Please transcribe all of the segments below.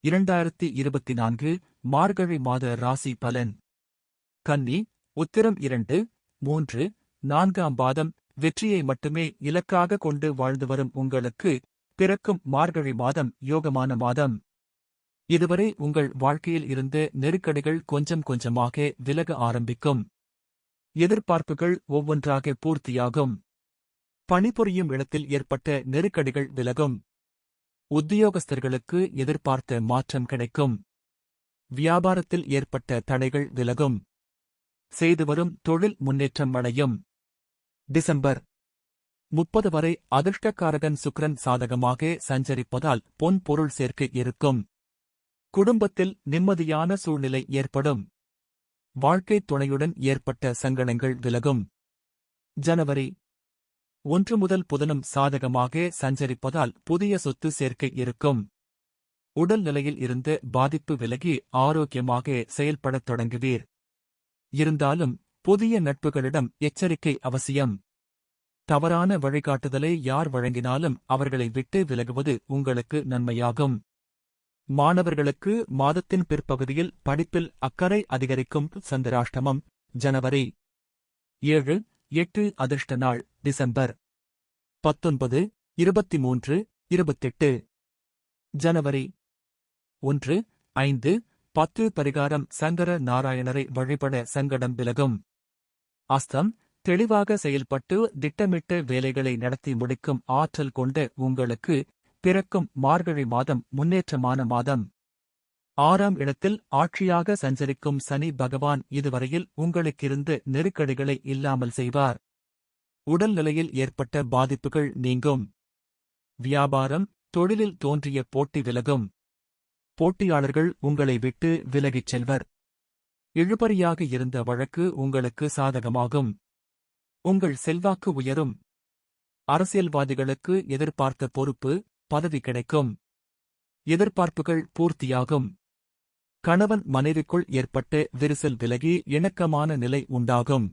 2024 மார்கழி மாத ராசி பலன். கன்னி, உத்திரம் 2, 3, 4ஆம் பாதம். வெற்றியை மட்டுமே இலக்காக கொண்டு வாழ்ந்து வரும் உங்களுக்கு பிறக்கும் மார்கழி மாதம் யோகமான மாதம். இதுவரை உங்கள் வாழ்க்கையில் இருந்த நெருக்கடிகள் கொஞ்சம் கொஞ்சமாக விலக ஆரம்பிக்கும். எதிர்பார்ப்புகள் ஒவ்வொன்றாக பூர்த்தியாகும். பணிபுரியும் இடத்தில் ஏற்பட்ட நெருக்கடிகள் விலகும். உத்தியோகஸ்தர்களுக்கு எதிர்பார்த்த மாற்றம் கிடைக்கும். வியாபாரத்தில் ஏற்பட்ட தடைகள் விலகும். செய்து வரும் தொழில் முன்னேற்றம் அடையும். டிசம்பர் 30 வரை அதிர்ஷ்டக்காரகன் சுக்கிரன் சாதகமாக சஞ்சரிப்பதால் பொன் பொருள் சேர்க்கை இருக்கும். குடும்பத்தில் நிம்மதியான சூழ்நிலை ஏற்படும். வாழ்க்கைத் துணையுடன் ஏற்பட்ட சங்கடங்கள் விலகும். ஜனவரி 1 முதல் புதனும் சாதகமாக சஞ்சரிப்பதால் புதிய சொத்து சேர்க்கை இருக்கும். உடல் நிலையில் இருந்து பாதிப்பு விலகி ஆரோக்கியமாக செயல்படத் தொடங்குவீர். இருந்தாலும் புதிய நட்புகளிடம் எச்சரிக்கை அவசியம். தவறான வழிகாட்டுதலை யார் வழங்கினாலும் அவர்களை விட்டு விலகுவது உங்களுக்கு நன்மையாகும். மாணவர்களுக்கு மாதத்தின் பிற்பகுதியில் படிப்பில் அக்கறை அதிகரிக்கும். சந்திராஷ்டமம். ஜனவரி 7, 8 அதிர்ஷ்ட நாள். டிசம்பர் 19, 23, 28. ஜனவரி 1, 5, 10 பரிகாரம். சங்கர நாராயணரை வழிபட சங்கடம் விலகும். அஸ்தம். தெளிவாக செயல்பட்டு திட்டமிட்ட வேலைகளை நடத்தி முடிக்கும் ஆற்றல் கொண்ட உங்களுக்கு பிறக்கும் மார்கழி மாதம் முன்னேற்றமான மாதம். 6ஆம் இடத்தில் ஆட்சியாக சஞ்சரிக்கும் சனி பகவான் இதுவரையில் உங்களுக்கிருந்த நெருக்கடிகளை இல்லாமல் செய்வார். உடல் நிலையில் ஏற்பட்ட பாதிப்புகள் நீங்கும். வியாபாரம், தொழிலில் தோன்றிய போட்டி விலகும். போட்டியாளர்கள் உங்களை விட்டு விலகிச் செல்வர். இழுபறியாக இருந்த வழக்கு உங்களுக்கு சாதகமாகும். உங்கள் செல்வாக்கு உயரும். அரசியல்வாதிகளுக்கு எதிர்பார்த்த பொறுப்பு, பதவி கிடைக்கும். எதிர்பார்ப்புகள் பூர்த்தியாகும். கணவன் மனைவிக்குள் ஏற்பட்ட விரிசல் விலகி இணக்கமான நிலை உண்டாகும்.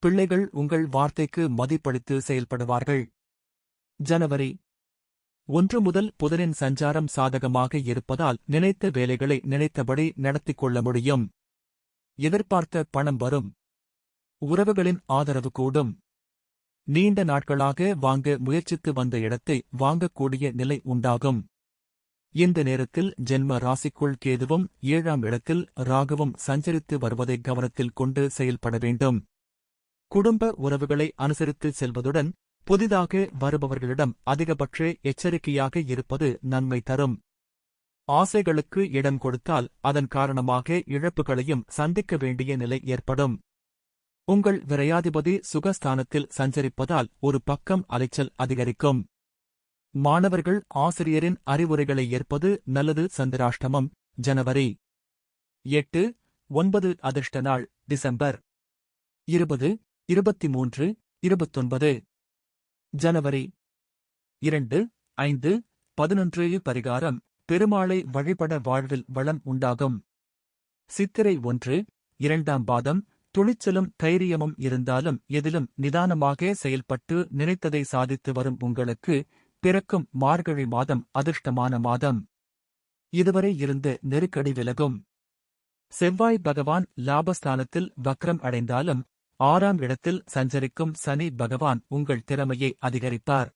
பிள்ளைகள் உங்கள் வார்த்தைக்கு மதிப்பளித்து செயல்படுவார்கள். ஜனவரி 1 முதல் புதனின் சஞ்சாரம் சாதகமாக இருப்பதால் நினைத்த வேலைகளை நினைத்தபடி நடத்திக் கொள்ள முடியும். எதிர்பார்த்த பணம் வரும். உறவுகளின் ஆதரவு கூடும். நீண்ட நாட்களாக வாங்க முயற்சித்து வந்த இடத்தை வாங்கக்கூடிய நிலை உண்டாகும். இந்த நேரத்தில் ஜென்ம ராசிக்குள் கேதுவும் 7ஆம் இடத்தில் ராகுவும் சஞ்சரித்து வருவதை கவனத்தில் கொண்டு செயல்பட வேண்டும். குடும்ப உறவுகளை அனுசரித்து செல்வதுடன் புதிதாக வருபவர்களிடம் அதிகபட்ச எச்சரிக்கையாக இருப்பது நன்மை தரும். ஆசைகளுக்கு இடம் கொடுத்தால் அதன் காரணமாக இழப்புகளையும் சந்திக்க வேண்டிய நிலை ஏற்படும். உங்கள் விரையாதிபதி சுகஸ்தானத்தில் சஞ்சரிப்பதால் ஒரு பக்கம் அலைச்சல் அதிகரிக்கும். மாணவர்கள் ஆசிரியரின் அறிவுரைகளை ஏற்பது நல்லது. சந்திராஷ்டமம். ஜனவரி 8, 9 அதிர்ஷ்ட நாள். டிசம்பர் 20, 23, 29. ஜனவரி 2, 5, 11 பரிகாரம். பெருமாளை வழிபட வாழ்வில் வளம் உண்டாகும். சித்திரை 1, 2ஆம் பாதம். துணிச்சலும் தைரியமும் இருந்தாலும் எதிலும் நிதானமாக செயல்பட்டு நினைத்ததை சாதித்து வரும் உங்களுக்கு பிறக்கும் மார்கழி மாதம் அதிர்ஷ்டமான மாதம். இதுவரை இருந்த நெருக்கடி விலகும். செவ்வாய் பகவான் லாபஸ்தானத்தில் வக்ரம் அடைந்தாலும் 6ஆம் இடத்தில் சஞ்சரிக்கும் சனி பகவான் உங்கள் திறமையை அதிகரிப்பார்.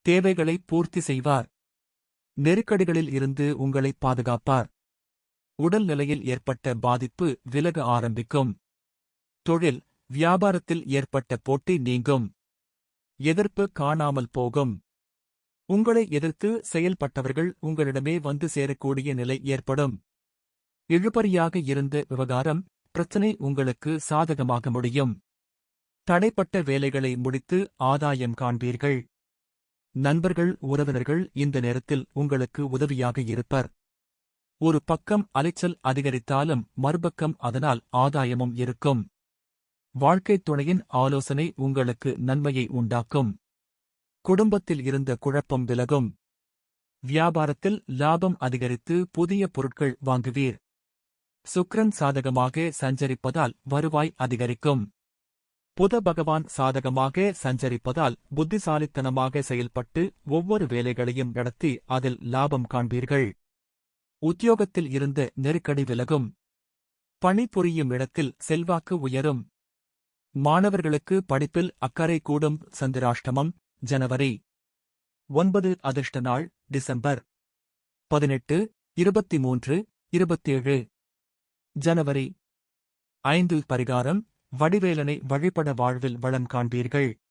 தேவைகளை பூர்த்தி செய்வார். நெருக்கடிகளில் இருந்து உங்களை பாதுகாப்பார். உடல் நிலையில் ஏற்பட்ட பாதிப்பு விலக ஆரம்பிக்கும். தொழில், வியாபாரத்தில் ஏற்பட்ட போட்டி நீங்கும். எதிர்ப்பு காணாமல் போகும். உங்களை எதிர்த்து செயல்பட்டவர்கள் உங்களிடமே வந்து சேரக்கூடிய நிலை ஏற்படும். இழுபறியாக இருந்த விவகாரம், பிரச்சனை உங்களுக்கு சாதகமாக முடியும். தடைப்பட்ட வேலைகளை முடித்து ஆதாயம் காண்பீர்கள். நண்பர்கள், உறவினர்கள் இந்த நேரத்தில் உங்களுக்கு உதவியாக இருப்பர். ஒரு பக்கம் அலைச்சல் அதிகரித்தாலும் மறுபக்கம் அதனால் ஆதாயமும் இருக்கும். வாழ்க்கைத் துணையின் ஆலோசனை உங்களுக்கு நன்மையை உண்டாக்கும். குடும்பத்தில் இருந்த குழப்பம் விலகும். வியாபாரத்தில் லாபம் அதிகரித்து புதிய பொருட்கள் வாங்குவீர். சுக்கிரன் சாதகமாக சஞ்சரிப்பதால் வருவாய் அதிகரிக்கும். புத பகவான் சாதகமாக சஞ்சரிப்பதால் புத்திசாலித்தனமாக செயல்பட்டு ஒவ்வொரு வேலைகளையும் நடத்தி அதில் லாபம் காண்பீர்கள். உத்தியோகத்தில் இருந்த நெருக்கடி விலகும். பணிபுரியும் இடத்தில் செல்வாக்கு உயரும். மாணவர்களுக்கு படிப்பில் அக்கறை கூடும். சந்திராஷ்டமம் ஜனவரி 9 அதிர்ஷ்ட நாள் டிசம்பர் 18, 23, 27. ஜனவரி 5 பரிகாரம் வடிவேலனை வழிபட வாழ்வில் வளம் காண்பீர்கள்.